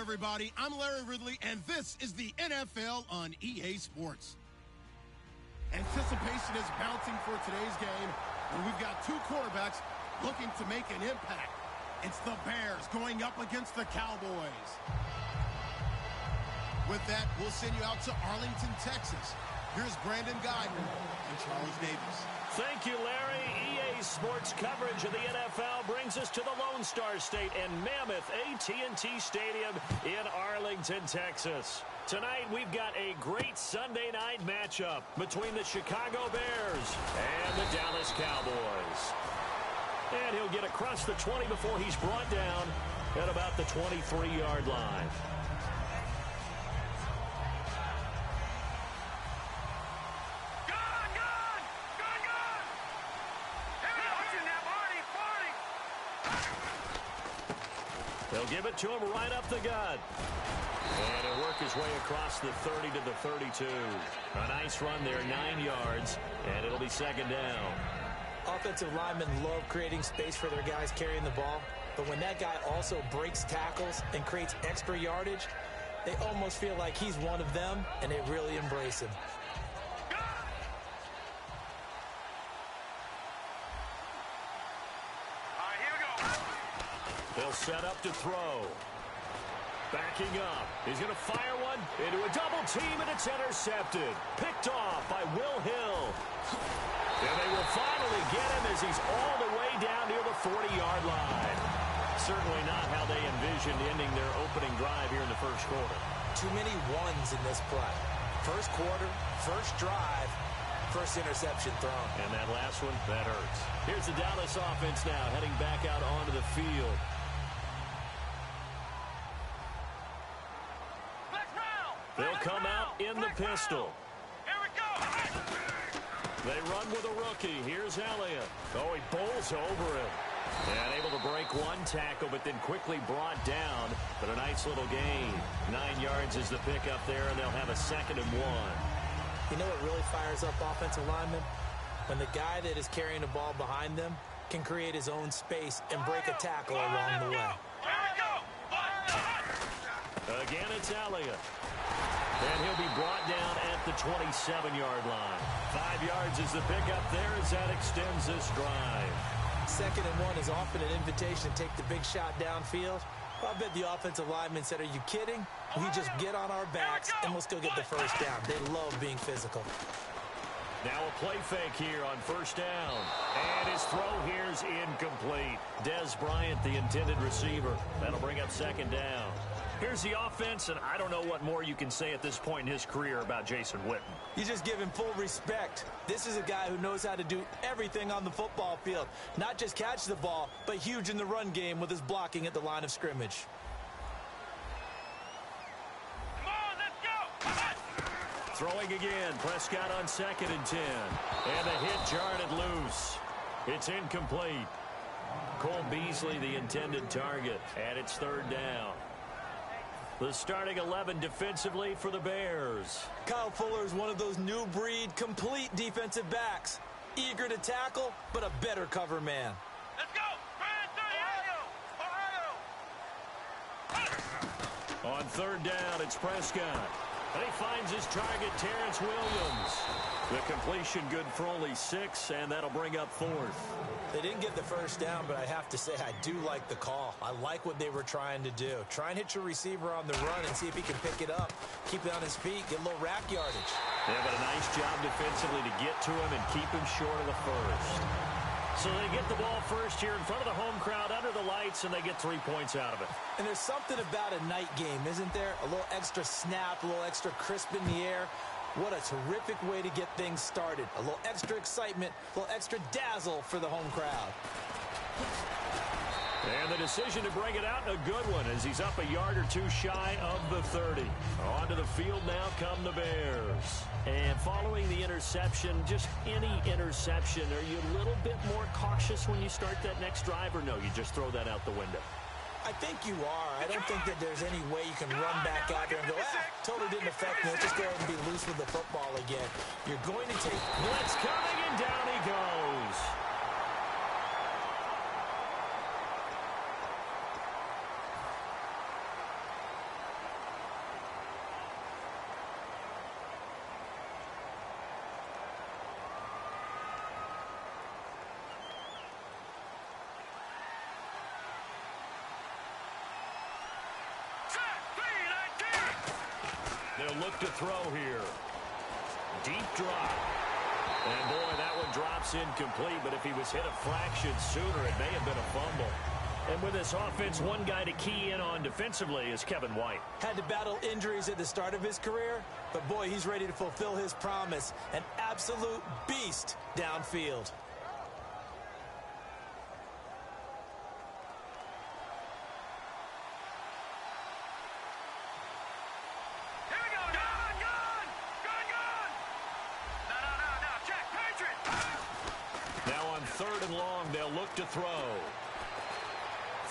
everybody. I'm Larry Ridley, and this is the NFL on EA Sports. Anticipation is mounting for today's game, and we've got two quarterbacks looking to make an impact. It's the Bears going up against the Cowboys. With that, we'll send you out to Arlington, Texas. Here's Brandon Guyton and Charles Davis. Thank you, Larry. EA Sports coverage of the NFL brings us to the Lone Star State and Mammoth AT&T Stadium in Arlington, Texas. Tonight, we've got a great Sunday night matchup between the Chicago Bears and the Dallas Cowboys. And he'll get across the 20 before he's brought down at about the 23-yard line. They'll give it to him right up the gut. And he'll work his way across the 30 to the 32. A nice run there, 9 yards, and it'll be second down. Offensive linemen love creating space for their guys carrying the ball, but when that guy also breaks tackles and creates extra yardage, they almost feel like he's one of them, and they really embrace him. They'll set up to throw. Backing up. He's going to fire one into a double team, and it's intercepted. Picked off by Will Hill. And they will finally get him as he's all the way down near the 40-yard line. Certainly not how they envisioned ending their opening drive here in the first quarter. Too many ones in this play. First quarter, first drive, first interception thrown. And that last one, that hurts. Here's the Dallas offense now heading back out onto the field. They'll come out in the pistol. Here we go. They run with a rookie. Here's Elliott. Oh, he bowls over him. And able to break one tackle, but then quickly brought down. But a nice little gain. 9 yards is the pickup there, and they'll have a 2nd and 1. You know what really fires up offensive linemen? When the guy that is carrying the ball behind them can create his own space and break a tackle along the way. Here we go. Again, it's Elliott. And he'll be brought down at the 27-yard line. 5 yards is the pickup there as that extends this drive. 2nd and 1 is often an invitation to take the big shot downfield. I bet the offensive lineman said, are you kidding? We just get on our backs and we'll still get the first down. They love being physical. Now a play fake here on first down. And his throw here's incomplete. Dez Bryant, the intended receiver. That'll bring up 2nd down. Here's the offense, and I don't know what more you can say at this point in his career about Jason Witten. You just give him full respect. This is a guy who knows how to do everything on the football field. Not just catch the ball, but huge in the run game with his blocking at the line of scrimmage. Come on, let's go. Throwing again. Prescott on 2nd and 10. And the hit jarred it loose. It's incomplete. Cole Beasley, the intended target, and it's 3rd down. The starting 11 defensively for the Bears. Kyle Fuller is one of those new breed, complete defensive backs. Eager to tackle, but a better cover man. Let's go. Run through Ohio. On 3rd down, it's Prescott. And he finds his target, Terrence Williams. The completion good for only 6, and that'll bring up 4th. They didn't get the first down, but I have to say I do like the call. I like what they were trying to do. Try and hit your receiver on the run and see if he can pick it up. Keep it on his feet, get a little rack yardage. Yeah, but a nice job defensively to get to him and keep him short of the first. So they get the ball first here in front of the home crowd under the lights, and they get 3 points out of it. And there's something about a night game, isn't there? A little extra snap, a little extra crisp in the air. What a terrific way to get things started. A little extra excitement, a little extra dazzle for the home crowd. And the decision to bring it out, a good one, as he's up a yard or two shy of the 30. Onto the field now come the Bears. And following the interception, just any interception, are you a little bit more cautious when you start that next drive, or no, you just throw that out the window? I think you are. I don't think that there's any way you can run back out there and go, totally didn't affect me. Let's just go ahead and be loose with the football again. You're going to take... Blitz coming, and down he goes. They'll look to throw here. Deep drop. And, boy, that one drops incomplete, but if he was hit a fraction sooner, it may have been a fumble. And with this offense, one guy to key in on defensively is Kevin White. Had to battle injuries at the start of his career, but, boy, he's ready to fulfill his promise. An absolute beast downfield. Third and long, they'll look to throw.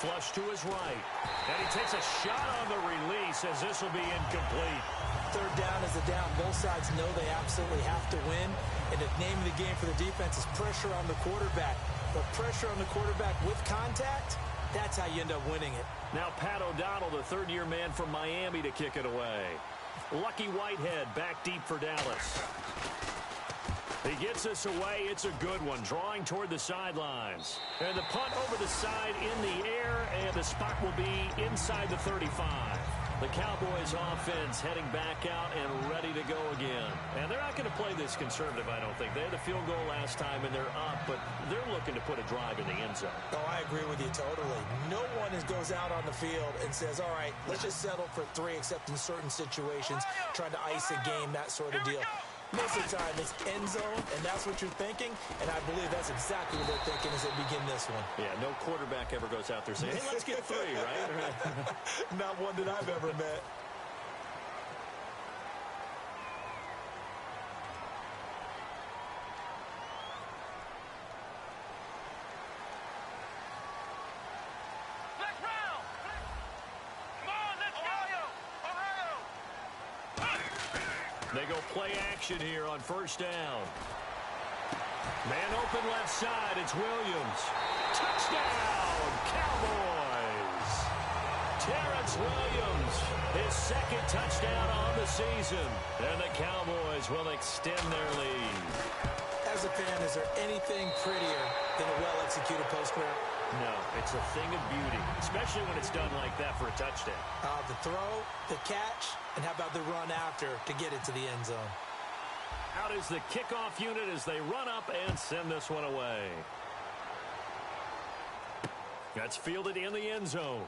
Flush to his right. And he takes a shot on the release as this will be incomplete. Third down is a down. Both sides know they absolutely have to win. And the name of the game for the defense is pressure on the quarterback. But pressure on the quarterback with contact, that's how you end up winning it. Now Pat O'Donnell, the third-year man from Miami, to kick it away. Lucky Whitehead back deep for Dallas. He gets this away. It's a good one. Drawing toward the sidelines. And the punt over the side in the air, and the spot will be inside the 35. The Cowboys offense heading back out and ready to go again. And they're not going to play this conservative, I don't think. They had the field goal last time, and they're up, but they're looking to put a drive in the end zone. Oh, I agree with you totally. No one goes out on the field and says, all right, let's just settle for 3, except in certain situations, trying to ice a game, that sort of deal. Most of the time, it's end zone, and that's what you're thinking, and I believe that's exactly what they're thinking as they begin this one. Yeah, no quarterback ever goes out there saying, hey, let's get 3, right? Not one that I've ever met. They go play action here on first down. Man open left side. It's Williams. Touchdown, Cowboys. Terrence Williams, his second touchdown on the season. And the Cowboys will extend their lead. As a fan, is there anything prettier than a well-executed post route? No, it's a thing of beauty, especially when it's done like that for a touchdown. The throw, the catch, and how about the run after to get it to the end zone? Out is the kickoff unit as they run up and send this one away. That's fielded in the end zone.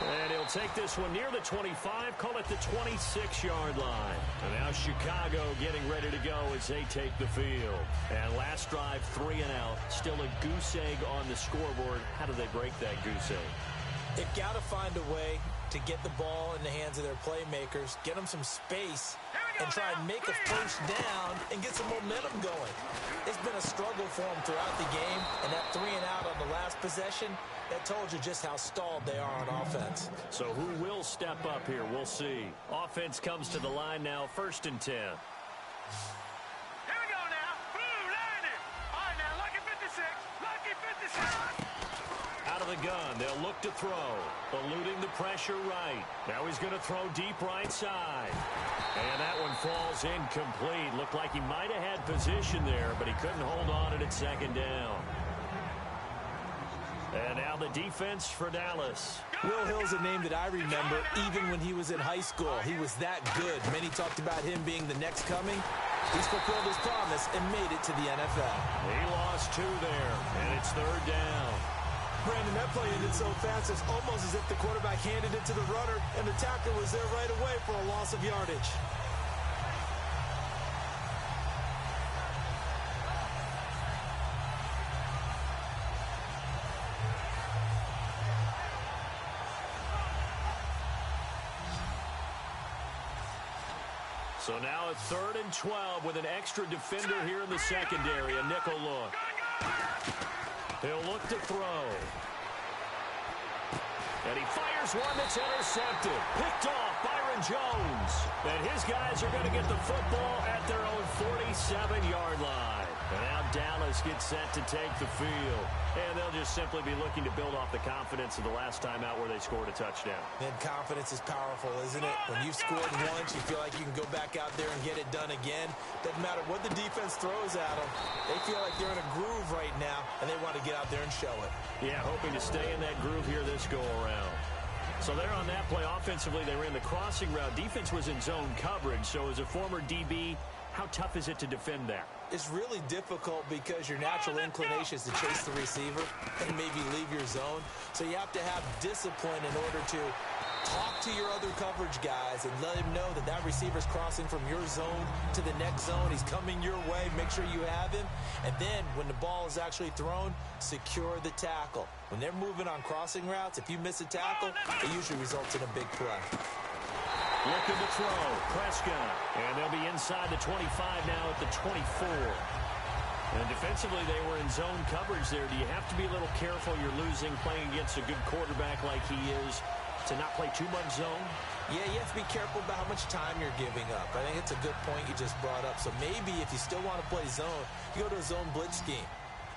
And he'll take this one near the 25, call it the 26-yard line. And now Chicago getting ready to go as they take the field. And last drive, 3 and out. Still a goose egg on the scoreboard. How do they break that goose egg? They've got to find a way to get the ball in the hands of their playmakers, get them some space, and try and make a first down and get some momentum going. It's been a struggle for them throughout the game, and that 3 and out on the last possession, that told you just how stalled they are on offense. So who will step up here? We'll see. Offense comes to the line now, 1st and 10. Here we go now. Blue landed. All right, now, lucky 56. Lucky 56. Out of the gun, they'll look to throw. Eluding the pressure right. Now he's going to throw deep right side. And that one falls incomplete. Looked like he might have had position there, but he couldn't hold on it at 2nd down. And now the defense for Dallas. Will Hill's a name that I remember even when he was in high school. He was that good. Many talked about him being the next coming. He's fulfilled his promise and made it to the NFL. He lost 2 there, and it's 3rd down. Brandon, that play ended so fast, it's almost as if the quarterback handed it to the runner, and the tackle was there right away for a loss of yardage. So now it's 3rd and 12 with an extra defender here in the secondary, a nickel look. He'll look to throw. And he fires one that's intercepted. Picked off Byron Jones. And his guys are going to get the football at their own 47-yard line. And now Dallas gets set to take the field. And they'll just simply be looking to build off the confidence of the last time out where they scored a touchdown. And confidence is powerful, isn't it? When you've scored once, you feel like you can go back out there and get it done again. Doesn't matter what the defense throws at them. They feel like they're in a groove right now, and they want to get out there and show it. Yeah, hoping to stay in that groove here this go-around. So there on that play, offensively, they ran the crossing route. Defense was in zone coverage. So as a former DB, how tough is it to defend that? It's really difficult because your natural inclination is to chase the receiver and maybe leave your zone. So you have to have discipline in order to talk to your other coverage guys and let him know that that receiver's crossing from your zone to the next zone. He's coming your way. Make sure you have him. And then when the ball is actually thrown, secure the tackle. When they're moving on crossing routes, if you miss a tackle, it usually results in a big play. Looking to throw, Prescott. And they'll be inside the 25 now at the 24. And defensively, they were in zone coverage there. Do you have to be a little careful? You're losing, playing against a good quarterback like he is, to not play too much zone? Yeah, you have to be careful about how much time you're giving up. I think it's a good point you just brought up. So maybe if you still want to play zone, you go to a zone blitz scheme.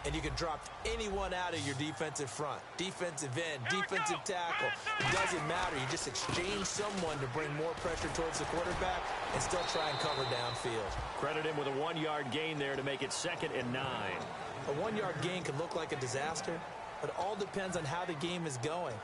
And you can drop anyone out of your defensive front. Defensive end, defensive tackle. It doesn't matter. You just exchange someone to bring more pressure towards the quarterback and still try and cover downfield. Credit him with a 1-yard gain there to make it 2nd and 9. A 1-yard gain can look like a disaster, but it all depends on how the game is going.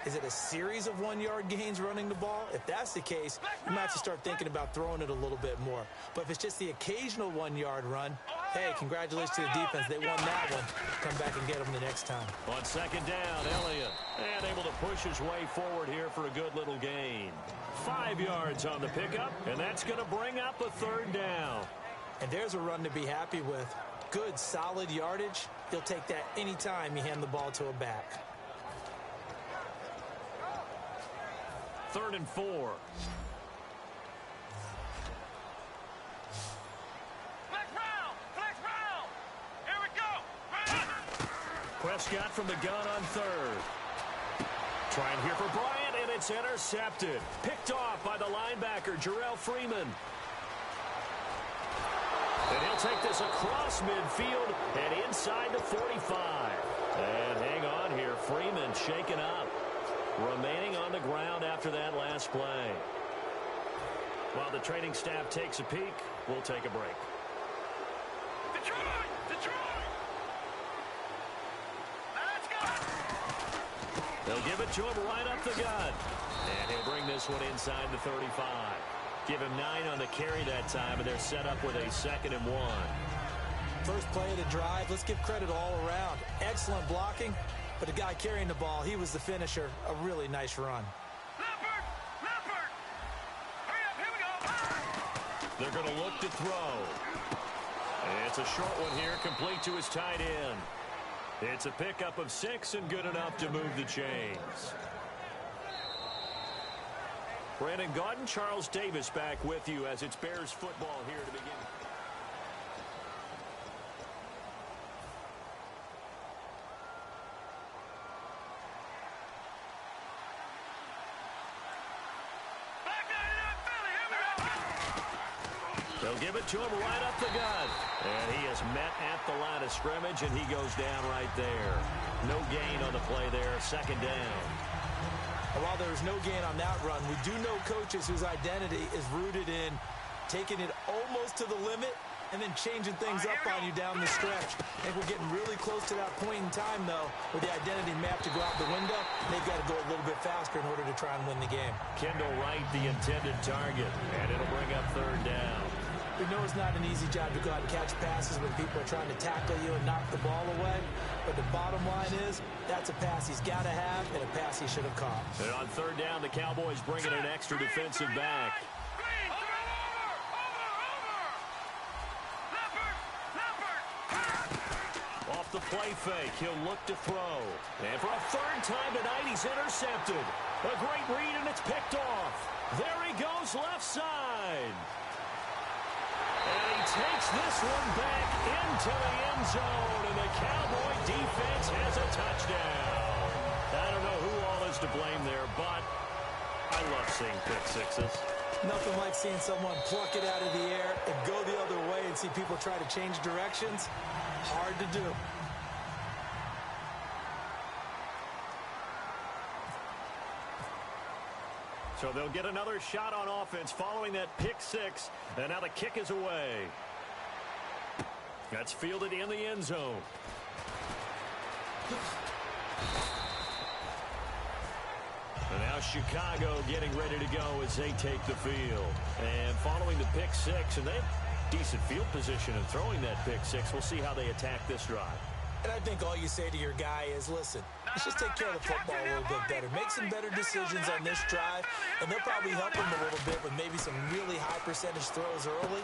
Is it a series of 1-yard gains running the ball? If that's the case, you might have to start thinking about throwing it a little bit more. But if it's just the occasional 1-yard run, hey, congratulations to the defense. They won that one. Come back and get them the next time. On 2nd down, Elliott. And able to push his way forward here for a good little gain. 5 yards on the pickup, and that's going to bring up a 3rd down. And there's a run to be happy with. Good, solid yardage. He'll take that anytime you hand the ball to a back. 3rd and 4. Flex round! Here we go! Prescott from the gun on 3rd. Trying here for Bryant, and it's intercepted. Picked off by the linebacker, Jarrell Freeman. And he'll take this across midfield and inside the 45. And hang on here, Freeman shaken up. Remaining on the ground after that last play. While the training staff takes a peek, we'll take a break. Detroit! Let's go! They'll give it to him right up the gut. And he'll bring this one inside the 35. Give him 9 on the carry that time, and they're set up with a 2nd and 1. First play of the drive, let's give credit all around. Excellent blocking. But the guy carrying the ball, he was the finisher. A really nice run. Leopard! Hurry up, here we go! They're going to look to throw. And it's a short one here, complete to his tight end. It's a pickup of 6 and good enough to move the chains. Brandon Gaudin, Charles Davis back with you as it's Bears football here to begin. They'll give it to him right up the gut. And he is met at the line of scrimmage, and he goes down right there. No gain on the play there, 2nd down. And while there was no gain on that run, we do know coaches whose identity is rooted in taking it almost to the limit and then changing things up on you down the stretch. I think we're getting really close to that point in time, though, where the identity map to go out the window, they've got to go a little bit faster in order to try and win the game. Kendall Wright, the intended target, and it'll bring up 3rd down. We know it's not an easy job to go out and catch passes when people are trying to tackle you and knock the ball away. But the bottom line is, that's a pass he's got to have and a pass he should have caught. And on 3rd down, the Cowboys bring in an extra defensive back. Off the play fake, he'll look to throw. And for a 3rd time tonight, he's intercepted. A great read, and it's picked off. There he goes, left side. And he takes this one back into the end zone, and the Cowboy defense has a touchdown. I don't know who all is to blame there, but I love seeing pick sixes. Nothing like seeing someone pluck it out of the air and go the other way and see people try to change directions. Hard to do. So they'll get another shot on offense following that pick six. And now the kick is away. That's fielded in the end zone. And now Chicago getting ready to go as they take the field. And following the pick six, and they have decent field position in throwing that pick six. We'll see how they attack this drive. And I think all you say to your guy is, listen, let's just take care of the football a little bit better. Make some better decisions on this drive, and they'll probably help him a little bit with maybe some really high percentage throws early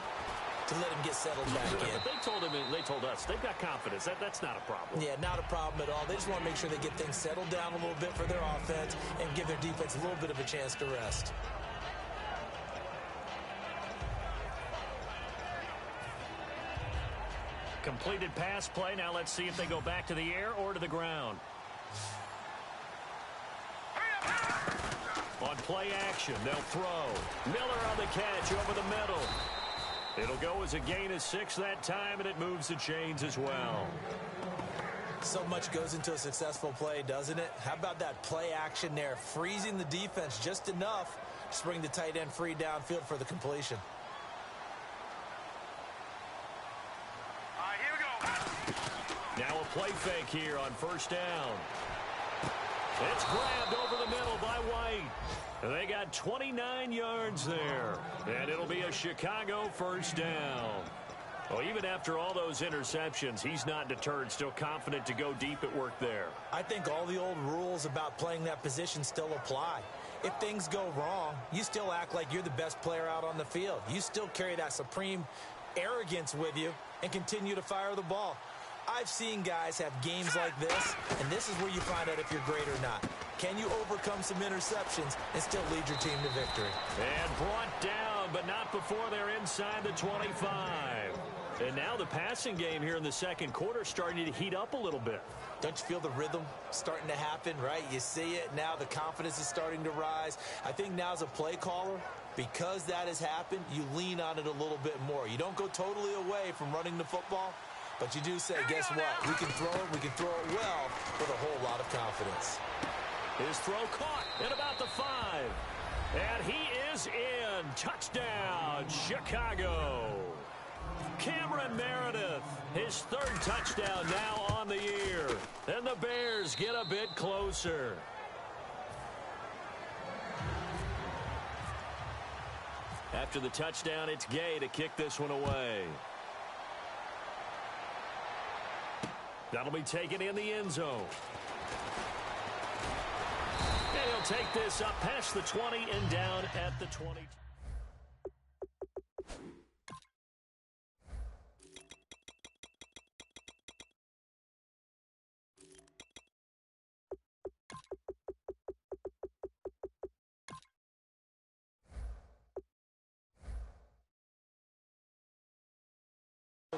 to let him get settled back in. But they told us, they've got confidence. That's not a problem. Yeah, not a problem at all. They just want to make sure they get things settled down a little bit for their offense and give their defense a little bit of a chance to rest. Completed pass play. Now let's see if they go back to the air or to the ground. On play action, they'll throw. Miller on the catch over the middle. It'll go as a gain of 6 that time, and it moves the chains as well. So much goes into a successful play, doesn't it? How about that play action there? Freezing the defense just enough to bring the tight end free downfield for the completion. All right, here we go. Now a play fake here on first down. It's grabbed over the middle by White. They got 29 yards there. And it'll be a Chicago first down. Well, even after all those interceptions, he's not deterred, still confident to go deep at work there. I think all the old rules about playing that position still apply. If things go wrong, you still act like you're the best player out on the field. You still carry that supreme arrogance with you and continue to fire the ball. I've seen guys have games like this, and this is where you find out if you're great or not. Can you overcome some interceptions and still lead your team to victory? And brought down, but not before they're inside the 25. And now the passing game here in the second quarter starting to heat up a little bit. Don't you feel the rhythm starting to happen, right? You see it now. The confidence is starting to rise. I think now as a play caller, because that has happened, you lean on it a little bit more. You don't go totally away from running the football, but you do say, guess what? We can throw it. We can throw it well with a whole lot of confidence. His throw caught at about the 5. And he is in. Touchdown, Chicago. Cameron Meredith, his 3rd touchdown now on the year. And the Bears get a bit closer. After the touchdown, it's Gay to kick this one away. That'll be taken in the end zone. And he'll take this up past the 20 and down at the 20.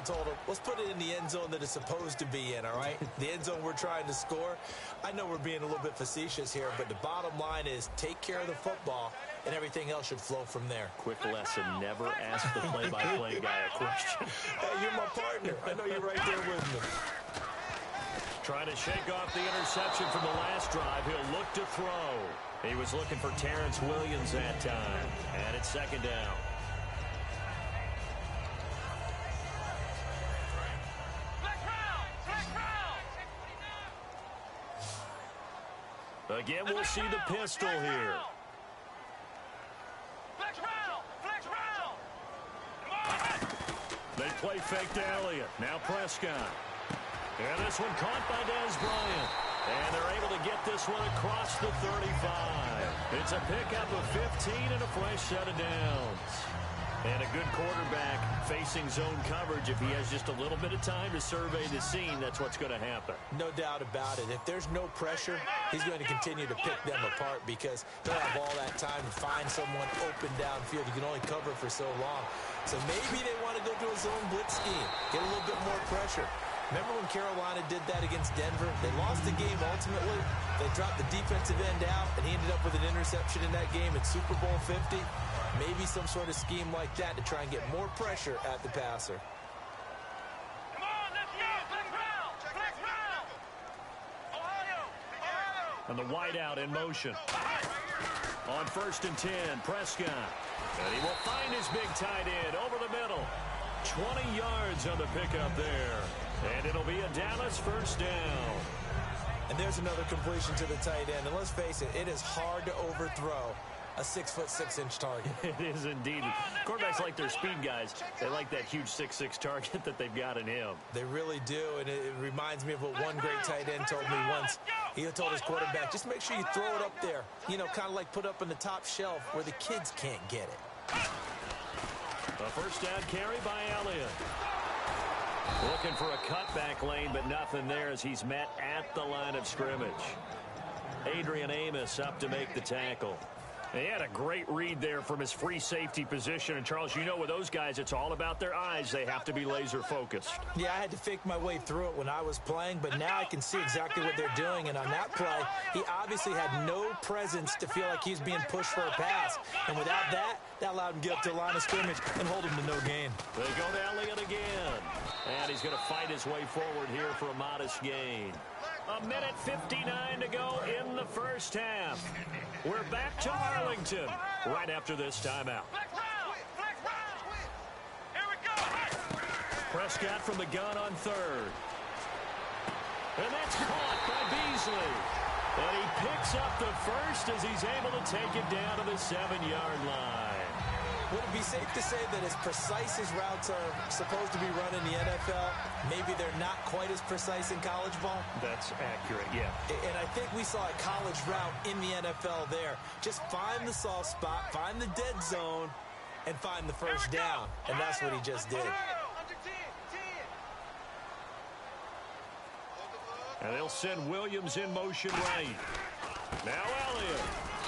Told him, let's put it in the end zone that it's supposed to be in, all right? The end zone we're trying to score. I know we're being a little bit facetious here, but the bottom line is take care of the football, and everything else should flow from there. Quick lesson, never ask the play-by-play guy a question. Hey, you're my partner. I know you're right there with me. Trying to shake off the interception from the last drive. He'll look to throw. He was looking for Terrence Williams that time, and it's 2nd down. Again, we'll see the pistol here. They play fake to Elliott. Now Prescott. And this one caught by Dez Bryant. And they're able to get this one across the 35. It's a pickup of 15 and a fresh set of downs. And a good quarterback facing zone coverage. If he has just a little bit of time to survey the scene, that's what's going to happen. No doubt about it. If there's no pressure, he's going to continue to pick them apart because they'll have all that time to find someone open downfield. You can only cover for so long. So maybe they want to go to a zone blitz scheme, get a little bit more pressure. Remember when Carolina did that against Denver? They lost the game ultimately. They dropped the defensive end out, and he ended up with an interception in that game in Super Bowl 50. Maybe some sort of scheme like that to try and get more pressure at the passer. Come on, let's go. Flex round. Ohio. And the wideout in motion. On 1st and 10, Prescott. And he will find his big tight end over the middle. 20 yards on the pickup there. And it'll be a Dallas first down. And there's another completion to the tight end. And let's face it, it is hard to overthrow a 6'6" target. It is indeed. Quarterbacks like their speed guys. They like that huge 6'6" target that they've got in him. They really do, and it reminds me of what one great tight end told me once. He told his quarterback, just make sure you throw it up there. You know, kind of like put up on the top shelf where the kids can't get it. A first down carry by Elliott. Looking for a cutback lane, but nothing there as he's met at the line of scrimmage. Adrian Amos up to make the tackle. He had a great read there from his free safety position. And, Charles, you know with those guys, it's all about their eyes. They have to be laser focused. Yeah, I had to fake my way through it when I was playing, but now I can see exactly what they're doing. And on that play, he obviously had no presence to feel like he's being pushed for a pass. And without that, that allowed him to get up to the line of scrimmage and hold him to no gain. They go to Elliott again. And he's going to fight his way forward here for a modest gain. A minute 59 to go in the first half. We're back to Arlington right after this timeout. Prescott from the gun on third. And that's caught by Beasley. And he picks up the first as he's able to take it down to the 7-yard line. Would it be safe to say that as precise as routes are supposed to be run in the NFL, maybe they're not quite as precise in college ball? That's accurate, yeah. And I think we saw a college route in the NFL there. Just find the soft spot, find the dead zone, and find the first down. And that's what he just did. And they'll send Williams in motion right. Now Elliott.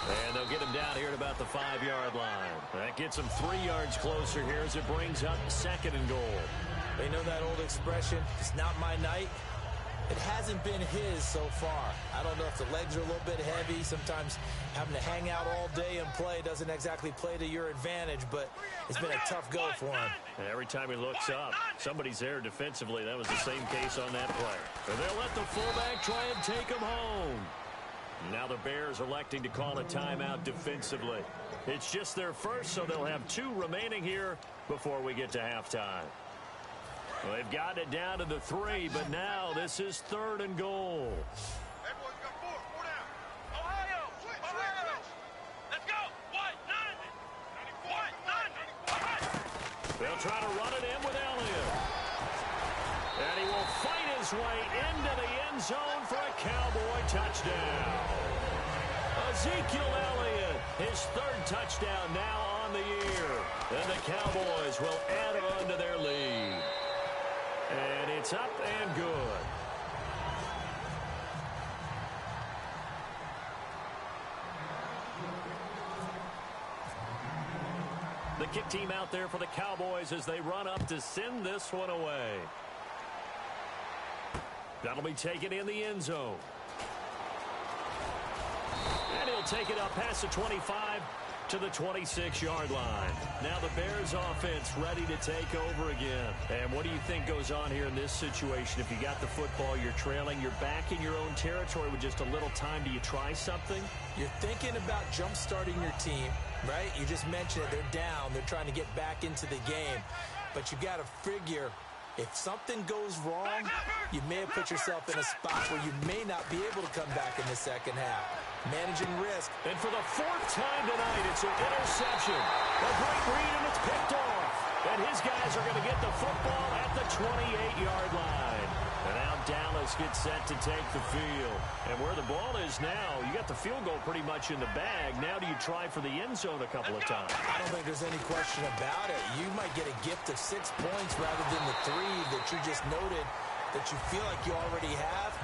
And they'll get him down here at about the 5-yard line. That gets him 3 yards closer here as it brings up 2nd and goal. They know that old expression, it's not my night. It hasn't been his so far. I don't know if the legs are a little bit heavy. Sometimes having to hang out all day and play doesn't exactly play to your advantage, but it's been a tough go for him. And every time he looks up, somebody's there defensively. That was the same case on that play. And they'll let the fullback try and take him home. Now the Bears electing to call a timeout defensively. It's just their first, so they'll have 2 remaining here before we get to halftime. Well, they've got it down to the 3, but now this is 3rd and goal. Hey, boys, we got 4 down. Ohio! Ohio! Let's go! 1-9! They'll try to run it in with Elliott. And he will fight his way into the end zone for a Cowboy touchdown. Ezekiel Elliott, his 3rd touchdown now on the year. And the Cowboys will add on to their lead. And it's up and good. The kick team out there for the Cowboys as they run up to send this one away. That'll be taken in the end zone. And he'll take it up past the 25 to the 26-yard line. Now the Bears offense ready to take over again. And what do you think goes on here in this situation? If you got the football, you're trailing, you're back in your own territory with just a little time. Do you try something? You're thinking about jump-starting your team, right? You just mentioned it. They're down. They're trying to get back into the game. But you got to figure if something goes wrong, you may have put yourself in a spot where you may not be able to come back in the second half. Managing risk. And for the 4th time tonight, it's an interception. A great read, and it's picked off. And his guys are going to get the football at the 28-yard line. And now Dallas gets set to take the field. And where the ball is now, you got the field goal pretty much in the bag. Now do you try for the end zone a couple of times? I don't think there's any question about it. You might get a gift of 6 points rather than the 3 that you just noted that you feel like you already have.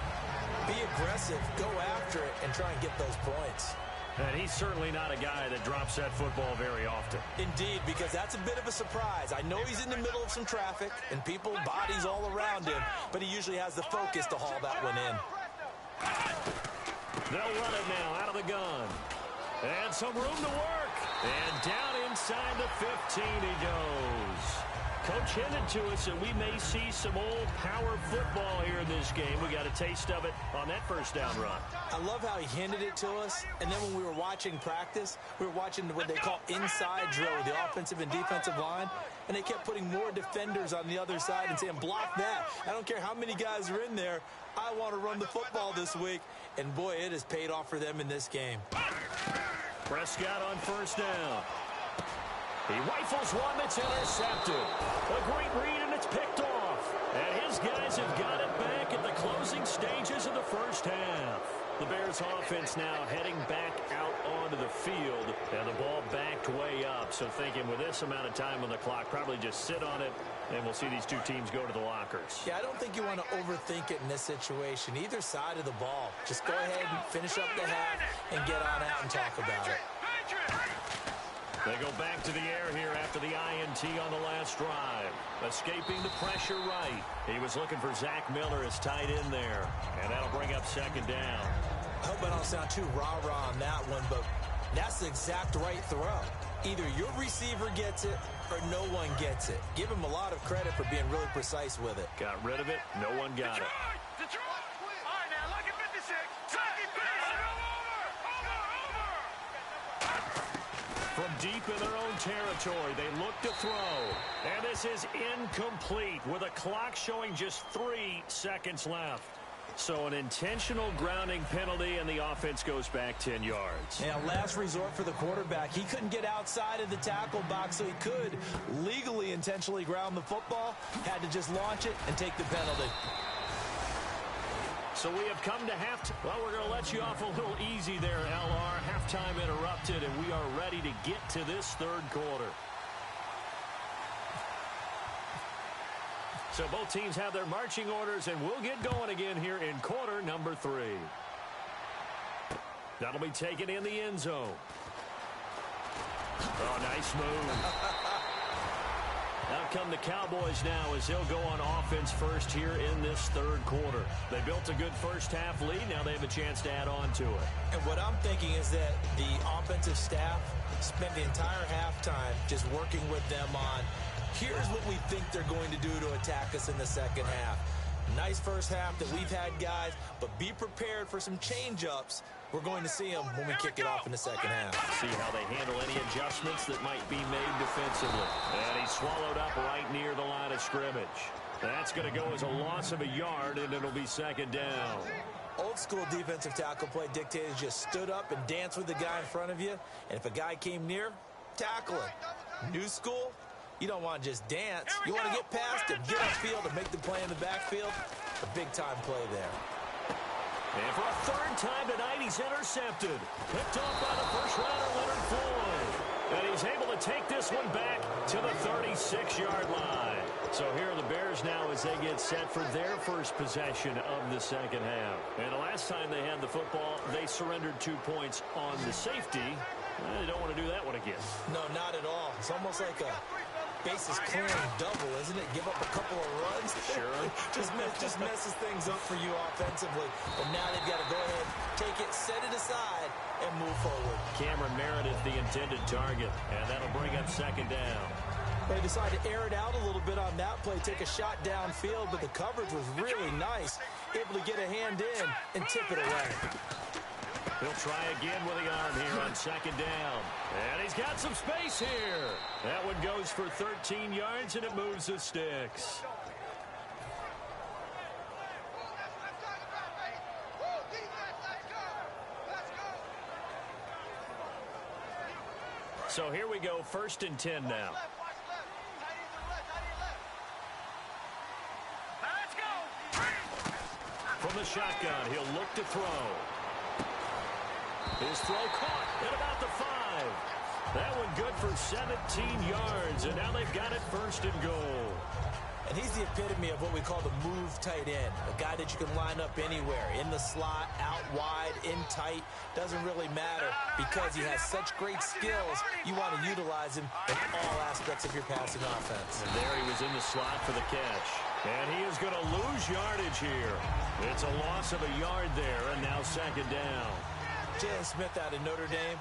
Be aggressive, go after it, and try and get those points. And he's certainly not a guy that drops that football very often. Indeed, because that's a bit of a surprise. I know he's in the middle of some traffic and people, bodies all around him, but he usually has the focus to haul that one in. They'll run it now out of the gun. And some room to work. And down inside the 15 he goes. Coach hinted to us that we may see some old power football here in this game. We got a taste of it on that first down run. I love how he hinted it to us, and then when we were watching practice, we were watching what they call inside drill with the offensive and defensive line, and they kept putting more defenders on the other side and saying, block that. I don't care how many guys are in there. I want to run the football this week, and boy, it has paid off for them in this game. Prescott on first down. He rifles one that's intercepted. A great read, and it's picked off. And his guys have got it back at the closing stages of the first half. The Bears offense now heading back out onto the field, and the ball backed way up. So thinking with this amount of time on the clock, probably just sit on it, and we'll see these two teams go to the lockers. Yeah, I don't think you want to overthink it in this situation. Either side of the ball. Just go ahead and finish up the half and get on out and talk about it. They go back to the air here after the INT on the last drive. Escaping the pressure right. He was looking for Zach Miller as tight end there. And that'll bring up second down. I hope I don't sound too rah-rah on that one, but that's the exact right throw. Either your receiver gets it or no one gets it. Give him a lot of credit for being really precise with it. Got rid of it. No one got it. Detroit! All right, now, lucky 56. Lucky 56. From deep in their own territory, they look to throw. And this is incomplete with a clock showing just 3 seconds left. So an intentional grounding penalty, and the offense goes back 10 yards. Yeah, last resort for the quarterback. He couldn't get outside of the tackle box, so he could legally intentionally ground the football. Had to just launch it and take the penalty. So we have come to halftime. Well, we're going to let you off a little easy there, LR. Halftime interrupted, and we are ready to get to this third quarter. So both teams have their marching orders, and we'll get going again here in quarter number 3. That'll be taken in the end zone. Oh, nice move. Out come the Cowboys now as they'll go on offense first here in this third quarter. They built a good first half lead. Now they have a chance to add on to it. And what I'm thinking is that the offensive staff spent the entire halftime just working with them on, here's what we think they're going to do to attack us in the second half. Nice first half that we've had, guys, but be prepared for some change-ups. We're going to see them when we kick it off in the second half. See how they handle any adjustments that might be made defensively. And he's swallowed up right near the line of scrimmage. That's going to go as a loss of a yard, and it'll be second down. Old school defensive tackle play dictated just stood up and danced with the guy in front of you. And if a guy came near, tackle him. New school, you don't want to just dance. You want to get past him, get upfield, and make the play in the backfield. A big-time play there. And for a third time tonight, he's intercepted. Picked off by the first-rounder, Leonard Floyd. And he's able to take this one back to the 36-yard line. So here are the Bears now as they get set for their first possession of the second half. And the last time they had the football, they surrendered 2 points on the safety. They don't want to do that one again. No, not at all. It's almost like a bases clearing double, isn't it? Give up a couple of runs. Sure. just messes things up for you offensively. And now they've got to go ahead, take it, set it aside, and move forward. Cameron Meredith, the intended target, and that'll bring up second down. They decided to air it out a little bit on that play, take a shot downfield, but the coverage was really nice. Able to get a hand in and tip it away. He'll try again with the arm here on second down. And he's got some space here. That one goes for 13 yards, and it moves the sticks. So here we go, 1st and 10 now. From the shotgun, he'll look to throw. His throw caught at about the 5. That one good for 17 yards, and now they've got it 1st and goal. And he's the epitome of what we call the move tight end, a guy that you can line up anywhere, in the slot, out wide, in tight, doesn't really matter because he has such great skills. You want to utilize him in all aspects of your passing offense. And there he was in the slot for the catch. And he is going to lose yardage here. It's a loss of a yard there, and now second down. Jalen Smith out of Notre Dame,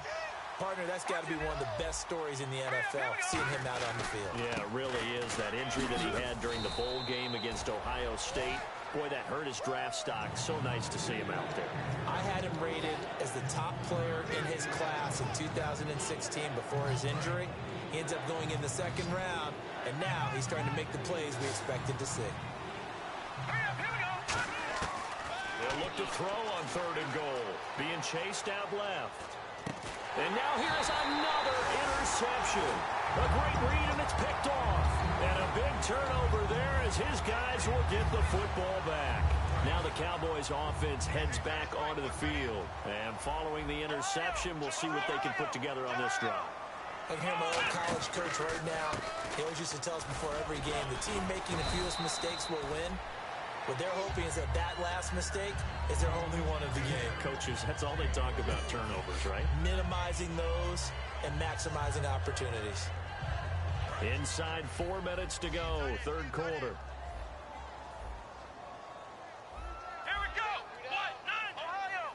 Partner, that's got to be one of the best stories in the NFL, seeing him out on the field. Yeah, it really is. That injury that he had during the bowl game against Ohio State, boy, that hurt his draft stock. So nice to see him out there. I had him rated as the top player in his class in 2016 before his injury. He ends up going in the second round, and now he's starting to make the plays we expected to see. They'll look to throw on 3rd and goal. Being chased out left. And now here's another interception. A great read, and it's picked off. And a big turnover there as his guys will get the football back. Now the Cowboys offense heads back onto the field. And following the interception, we'll see what they can put together on this drive. I can hear my old college coach right now. He always used to tell us before every game, the team making the fewest mistakes will win. What they're hoping is that last mistake is their only one of the game. Coaches, that's all they talk about, turnovers, right? Minimizing those and maximizing opportunities. Inside 4 minutes to go, 3rd quarter. Here we go. What? 9. Ohio.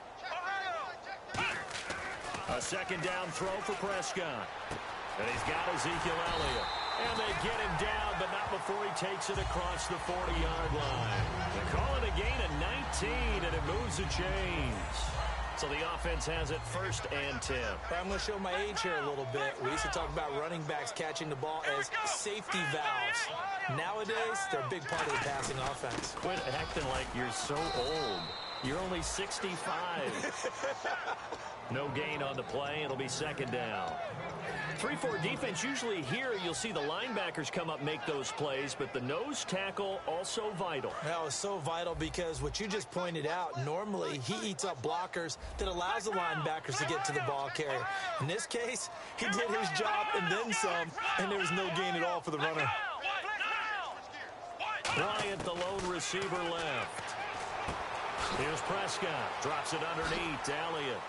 A 2nd down throw for Prescott. And he's got Ezekiel Elliott. And they get him down, but not before he takes it across the 40-yard line. They call it a gain of 19, and it moves the chains. So the offense has it 1st and 10. I'm going to show my age here a little bit. We used to talk about running backs catching the ball as safety valves. Nowadays, they're a big part of the passing offense. Quit acting like you're so old. You're only 65. No gain on the play. It'll be 2nd down. 3-4 defense, usually here you'll see the linebackers come up, make those plays, but the nose tackle also vital. That was so vital because what you just pointed out, normally he eats up blockers that allows the linebackers to get to the ball carrier. In this case, he did his job and then some, and there was no gain at all for the runner. Bryant, the lone receiver, left. Here's Prescott. Drops it underneath to Elliott.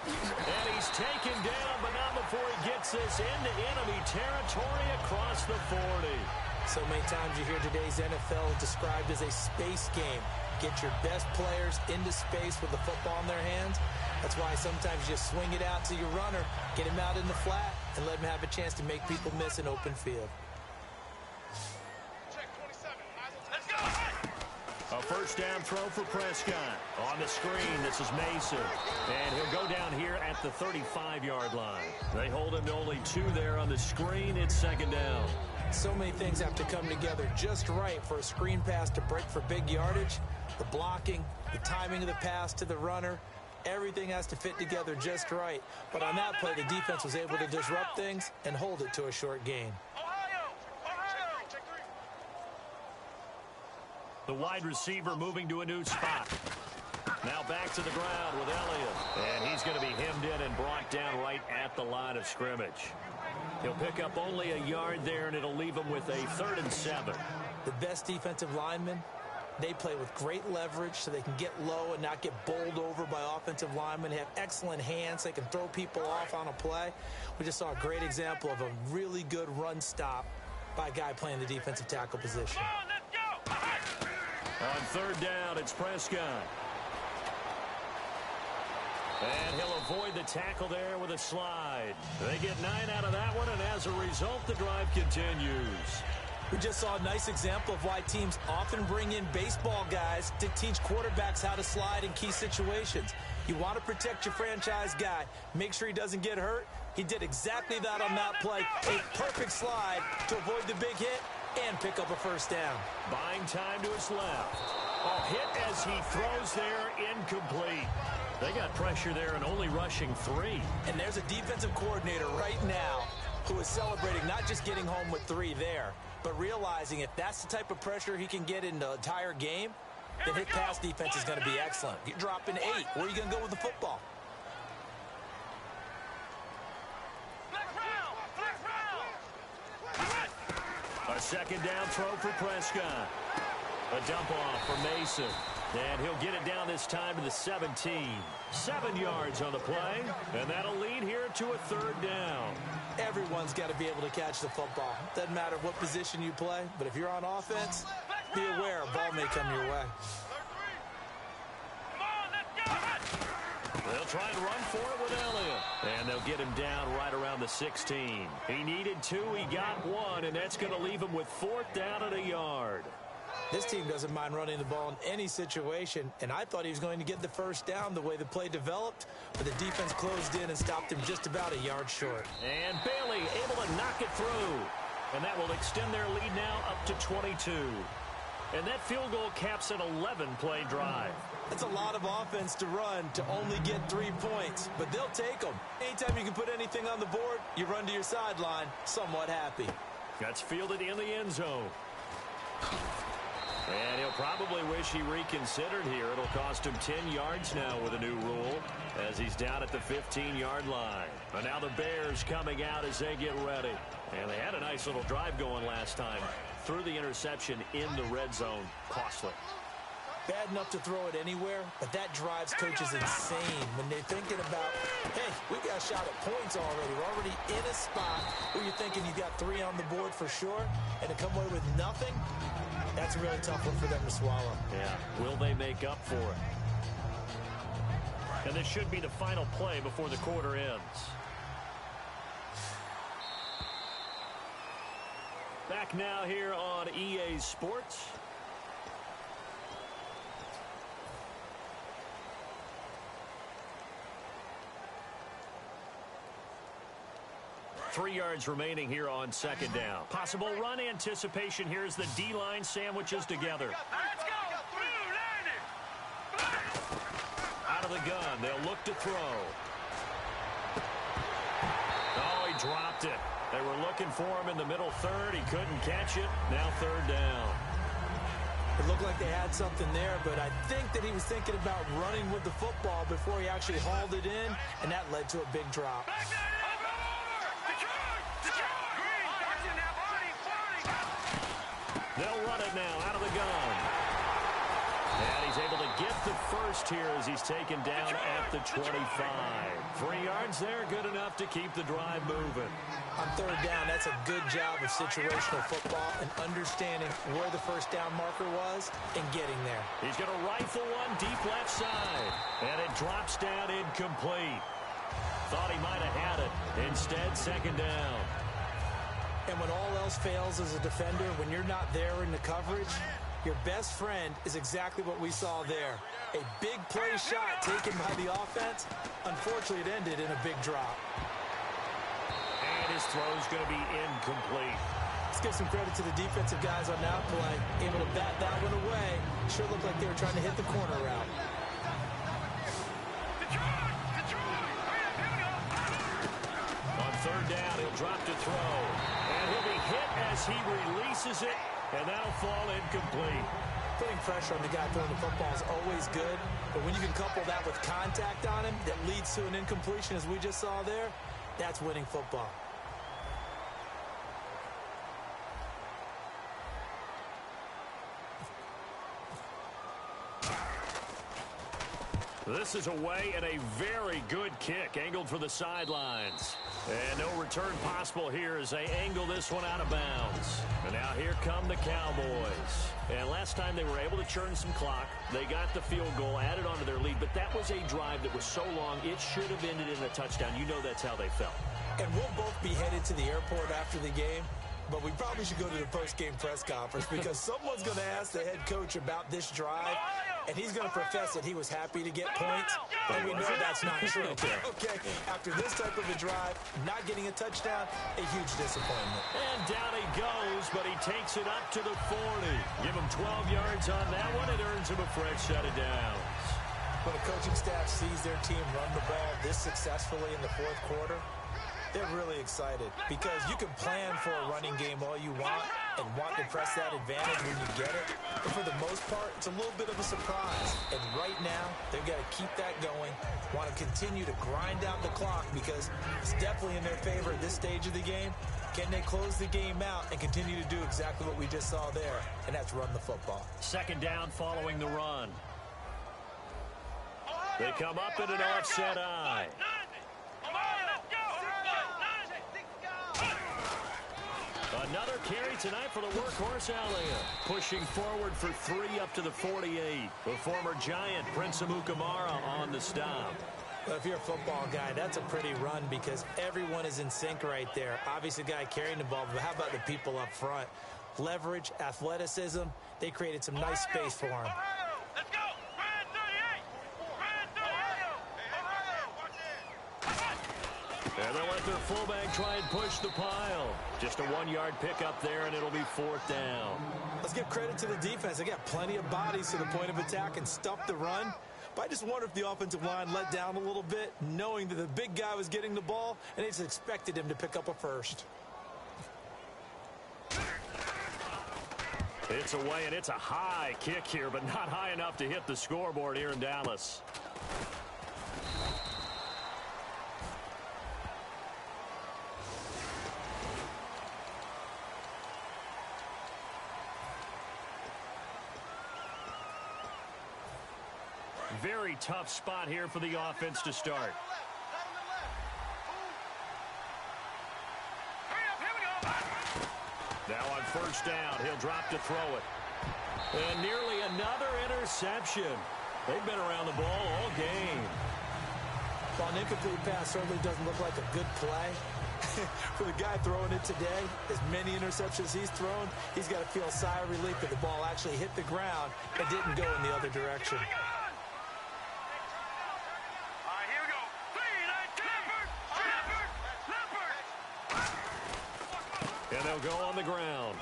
And he's taken down, but not before he gets this into enemy territory across the 40. So many times you hear today's NFL described as a space game. Get your best players into space with the football in their hands. That's why sometimes you just swing it out to your runner, get him out in the flat, and let him have a chance to make people miss an open field. A 1st down throw for Prescott. On the screen, this is Mason. And he'll go down here at the 35-yard line. They hold him to only 2 there on the screen. It's 2nd down. So many things have to come together just right for a screen pass to break for big yardage. The blocking, the timing of the pass to the runner, everything has to fit together just right. But on that play, the defense was able to disrupt things and hold it to a short gain. The wide receiver moving to a new spot. Now back to the ground with Elliott. And he's going to be hemmed in and brought down right at the line of scrimmage. He'll pick up only a yard there, and it'll leave him with a 3rd and 7. The best defensive linemen, they play with great leverage so they can get low and not get bowled over by offensive linemen. They have excellent hands. They can throw people off on a play. We just saw a great example of a really good run stop by a guy playing the defensive tackle position. On 3rd down, it's Prescott. And he'll avoid the tackle there with a slide. They get 9 out of that one, and as a result, the drive continues. We just saw a nice example of why teams often bring in baseball guys to teach quarterbacks how to slide in key situations. You want to protect your franchise guy. Make sure he doesn't get hurt. He did exactly that on that play. A perfect slide to avoid the big hit and pick up a 1st down. Buying time to his left. A hit as he throws there, incomplete. They got pressure there and only rushing 3. And there's a defensive coordinator right now who is celebrating not just getting home with 3 there, but realizing if that's the type of pressure he can get in the entire game, then his pass defense is going to be excellent. You're dropping 8. Where are you going to go with the football? A 2nd down throw for Prescott. A dump off for Mason. And he'll get it down this time to the 17. 7 yards on the play. And that'll lead here to a 3rd down. Everyone's got to be able to catch the football. Doesn't matter what position you play, but if you're on offense, be aware a ball may come your way. They'll try and run for it with Elliott. And they'll get him down right around the 16. He needed 2. He got 1, and that's going to leave him with 4th down and a yard. This team doesn't mind running the ball in any situation, and I thought he was going to get the first down the way the play developed, but the defense closed in and stopped him just about a yard short. And Bailey able to knock it through, and that will extend their lead now up to 22. And that field goal caps an 11-play drive. That's a lot of offense to run to only get 3 points, but they'll take them. Anytime you can put anything on the board, you run to your sideline somewhat happy. That's fielded in the end zone. And he'll probably wish he reconsidered here. It'll cost him 10 yards now with a new rule as he's down at the 15-yard line. And now the Bears coming out as they get ready. And they had a nice little drive going last time. Threw the interception in the red zone. Costly. Bad enough to throw it anywhere, but that drives coaches insane when they're thinking about, hey, we got a shot at points already. We're already in a spot where you're thinking you got 3 on the board for sure, and to come away with nothing, that's a really tough one for them to swallow. Yeah, will they make up for it? And this should be the final play before the quarter ends. Back now here on EA Sports. Three yards remaining here on second down. Possible run anticipation. Here's the D-line sandwiches together. Let's go! Blue, line it! Out of the gun. They'll look to throw. Oh, he dropped it. They were looking for him in the middle third. He couldn't catch it. Now third down. It looked like they had something there, but I think that he was thinking about running with the football before he actually hauled it in, and that led to a big drop. They'll run it now out of the gun. And he's able to get the first here as he's taken down at the 25. 3 yards there, good enough to keep the drive moving. On third down, that's a good job of situational football and understanding where the first down marker was and getting there. He's going to rifle one deep left side. And it drops down incomplete. Thought he might have had it. Instead, second down. And when all else fails as a defender, when you're not there in the coverage, your best friend is exactly what we saw there. A big play shot taken by the offense. Unfortunately, it ended in a big drop. And his throw's going to be incomplete. Let's give some credit to the defensive guys on that play. Able to bat that one away. Sure looked like they were trying to hit the corner route. On third down, he'll drop to throw. And he'll be hit as he releases it, and that'll fall incomplete. Putting pressure on the guy throwing the football is always good, but when you can couple that with contact on him that leads to an incompletion, as we just saw there, that's winning football. This is away and a very good kick angled for the sidelines. And no return possible here as they angle this one out of bounds. And now here come the Cowboys. And last time they were able to churn some clock. They got the field goal added onto their lead. But that was a drive that was so long it should have ended in a touchdown. You know that's how they felt. And we'll both be headed to the airport after the game. But we probably should go to the post-game press conference because someone's going to ask the head coach about this drive, and he's going to profess that he was happy to get points, and we know that's not true. Okay, after this type of a drive, not getting a touchdown, a huge disappointment. And down he goes, but he takes it up to the 40. Give him 12 yards on that one. It earns him a fresh set of downs. When a coaching staff sees their team run the ball this successfully in the fourth quarter, they're really excited because you can plan for a running game all you want and want to press that advantage when you get it. But for the most part, it's a little bit of a surprise. And right now, they've got to keep that going, want to continue to grind out the clock because it's definitely in their favor at this stage of the game. Can they close the game out and continue to do exactly what we just saw there, and that's run the football. Second down following the run. They come up in an offset eye. Another carry tonight for the workhorse Elliott. Pushing forward for 3 up to the 48. The former Giant, Prince Amukamara, on the stop. Well, if you're a football guy, that's a pretty run because everyone is in sync right there. Obviously, the guy carrying the ball, but how about the people up front? Leverage, athleticism, they created some nice space for him. Let's go! Red 38! Red 38! And they'll let their fullback try and push the pile. Just a 1-yard pickup there, and it'll be 4th down. Let's give credit to the defense. They got plenty of bodies to the point of attack and stuffed the run. But I just wonder if the offensive line let down a little bit, knowing that the big guy was getting the ball, and they just expected him to pick up a first. It's away, and it's a high kick here, but not high enough to hit the scoreboard here in Dallas. Very tough spot here for the offense to start. Now on 1st down, he'll drop to throw it. And nearly another interception. They've been around the ball all game. Well, an incomplete pass certainly doesn't look like a good play. For the guy throwing it today, as many interceptions he's thrown, he's got to feel a sigh of relief that the ball actually hit the ground and didn't go in the other direction. And they'll go on the ground.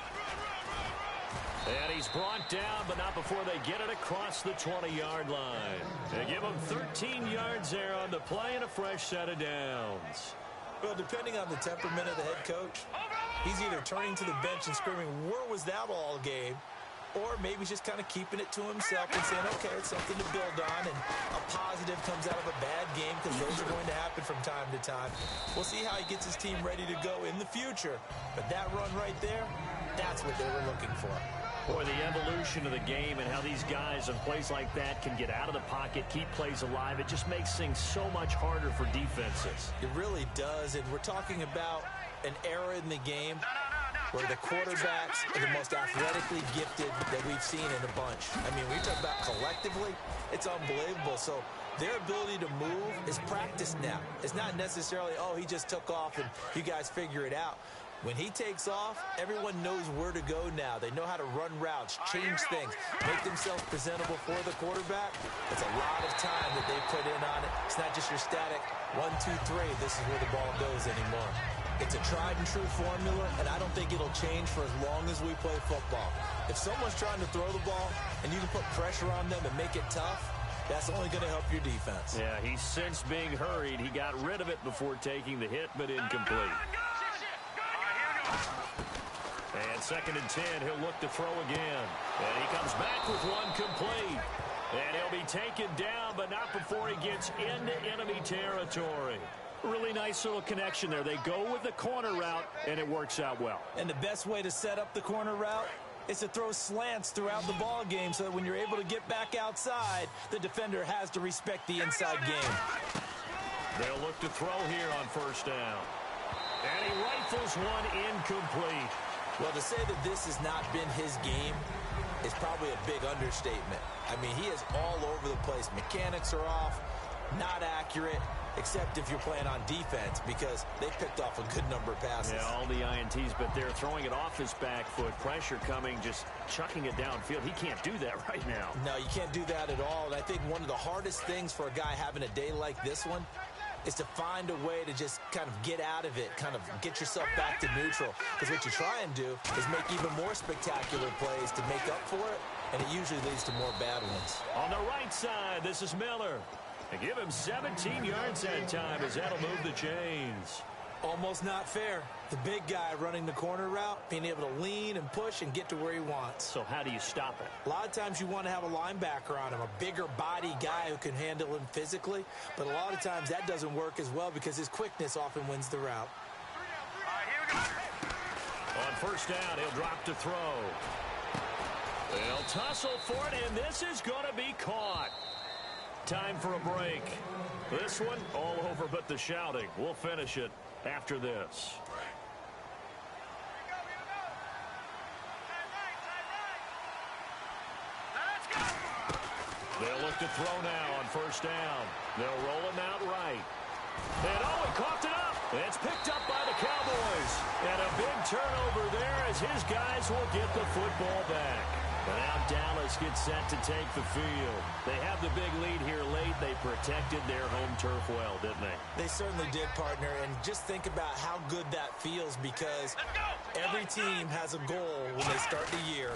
And he's brought down, but not before they get it across the 20-yard line. They give him 13 yards there on the play and a fresh set of downs. Well, depending on the temperament of the head coach, he's either turning to the bench and screaming, "Where was that all game?" Or maybe he's just kind of keeping it to himself and saying, okay, it's something to build on, and a positive comes out of a bad game because those are going to happen from time to time. We'll see how he gets his team ready to go in the future. But that run right there, that's what they were looking for. Boy, the evolution of the game and how these guys in plays like that can get out of the pocket, keep plays alive, it just makes things so much harder for defenses. It really does, and we're talking about an era in the game where the quarterbacks are the most athletically gifted that we've seen in a bunch. I mean, we talk about collectively, it's unbelievable. So their ability to move is practiced now. It's not necessarily, oh, he just took off and you guys figure it out. When he takes off, everyone knows where to go now. They know how to run routes, change things, make themselves presentable for the quarterback. It's a lot of time that they put in on it. It's not just your static 1, 2, 3, this is where the ball goes anymore. It's a tried and true formula, and I don't think it'll change for as long as we play football. If someone's trying to throw the ball and you can put pressure on them and make it tough, that's only going to help your defense. Yeah, he's sensed being hurried. He got rid of it before taking the hit, but incomplete. And 2nd and 10, he'll look to throw again. And he comes back with one complete. And he'll be taken down, but not before he gets into enemy territory. Really nice little connection there. They go with the corner route, and it works out well. And the best way to set up the corner route is to throw slants throughout the ball game so that when you're able to get back outside, the defender has to respect the inside game. They'll look to throw here on 1st down. And he rifles one incomplete. Well, to say that this has not been his game is probably a big understatement. I mean, he is all over the place. Mechanics are off, not accurate, except if you're playing on defense because they picked off a good number of passes. Yeah, all the INTs, but they're throwing it off his back foot. Pressure coming, just chucking it downfield. He can't do that right now. No, you can't do that at all. And I think one of the hardest things for a guy having a day like this one is to find a way to just kind of get out of it, kind of get yourself back to neutral. Because what you try and do is make even more spectacular plays to make up for it, and it usually leads to more bad ones. On the right side, this is Miller. They give him 17 yards that time as that'll move the chains. Almost not fair. The big guy running the corner route, being able to lean and push and get to where he wants. So how do you stop it? A lot of times you want to have a linebacker on him, a bigger body guy who can handle him physically. But a lot of times that doesn't work as well because his quickness often wins the route. On 1st down, he'll drop to throw. They'll tussle for it, and this is going to be caught. Time for a break. This one all over but the shouting. We'll finish it after this. They'll look to throw now on first down. They'll roll him out right. And oh, he coughed it up. It's picked up by the Cowboys. And a big turnover there as his guys will get the football back. And now Dallas gets set to take the field. They have the big lead here late. They protected their home turf well, didn't they? They certainly did, partner. And just think about how good that feels, because every team has a goal when they start the year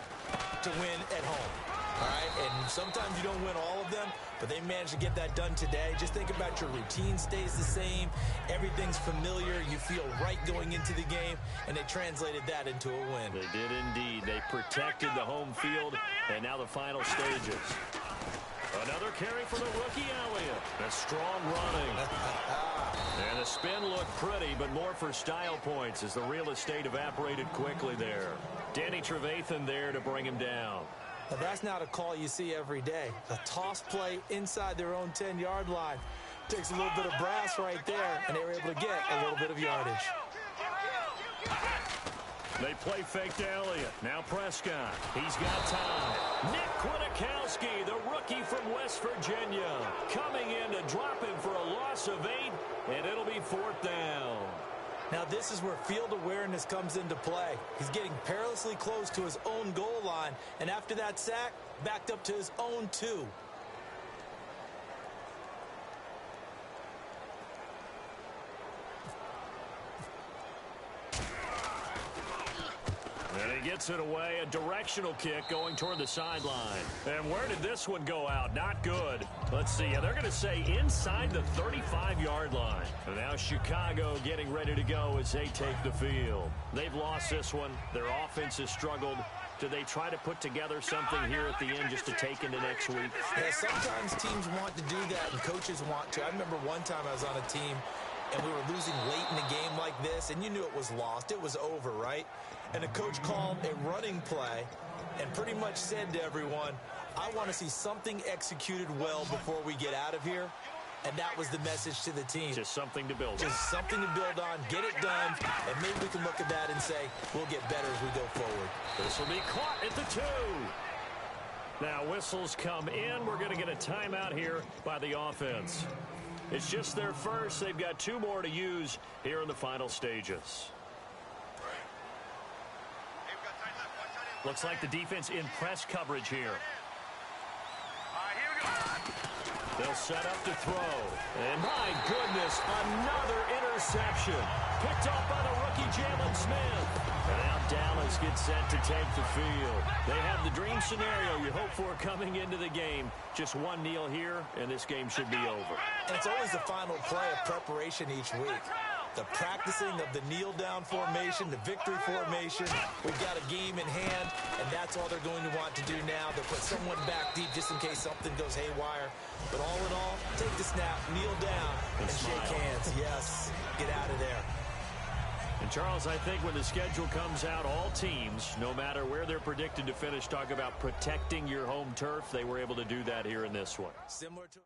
to win at home. All right, and sometimes you don't win all of them, but they managed to get that done today. Just think about your routine stays the same. Everything's familiar. You feel right going into the game, and they translated that into a win. They did indeed. They protected the home field, and now the final stages. Another carry for the rookie Elliott. A strong running. And the spin looked pretty, but more for style points as the real estate evaporated quickly there. Danny Trevathan there to bring him down. Now, that's not a call you see every day. A toss play inside their own 10-yard line. Takes a little bit of brass right there, and they were able to get a little bit of yardage. They play fake to Elliott. Now Prescott. He's got time. Nick Kwiatkowski, the rookie from West Virginia, coming in to drop him for a loss of 8, and it'll be 4th down. Now, this is where field awareness comes into play. He's getting perilously close to his own goal line, and after that sack, backed up to his own 2. And he gets it away, a directional kick going toward the sideline. And where did this one go out? Not good. Let's see. They're going to say inside the 35-yard line. And now Chicago getting ready to go as they take the field. They've lost this one. Their offense has struggled. Do they try to put together something here at the end just to take into next week? Yeah, sometimes teams want to do that and coaches want to. I remember one time I was on a team and we were losing late in a game like this, and you knew it was lost. It was over, right? And the coach called a running play and pretty much said to everyone, I want to see something executed well before we get out of here. And that was the message to the team. Just something to build on. Just something to build on, get it done, and maybe we can look at that and say, we'll get better as we go forward. This will be caught at the 2. Now whistles come in. We're going to get a timeout here by the offense. It's just their first. They've got 2 more to use here in the final stages. Looks like the defense in press coverage here. They'll set up to throw. And my goodness, another interception. Picked off by the rookie Jalen Smith. And now Dallas gets set to take the field. They have the dream scenario you hope for coming into the game. Just one kneel here, and this game should be over. And it's always the final play of preparation each week. The practicing of the kneel-down formation, the victory formation. We've got a game in hand, and that's all they're going to want to do now. They'll put someone back deep just in case something goes haywire. But all in all, take the snap, kneel down, and shake hands. Yes, get out of there. And, Charles, I think when the schedule comes out, all teams, no matter where they're predicted to finish, talk about protecting your home turf. They were able to do that here in this one. Similar to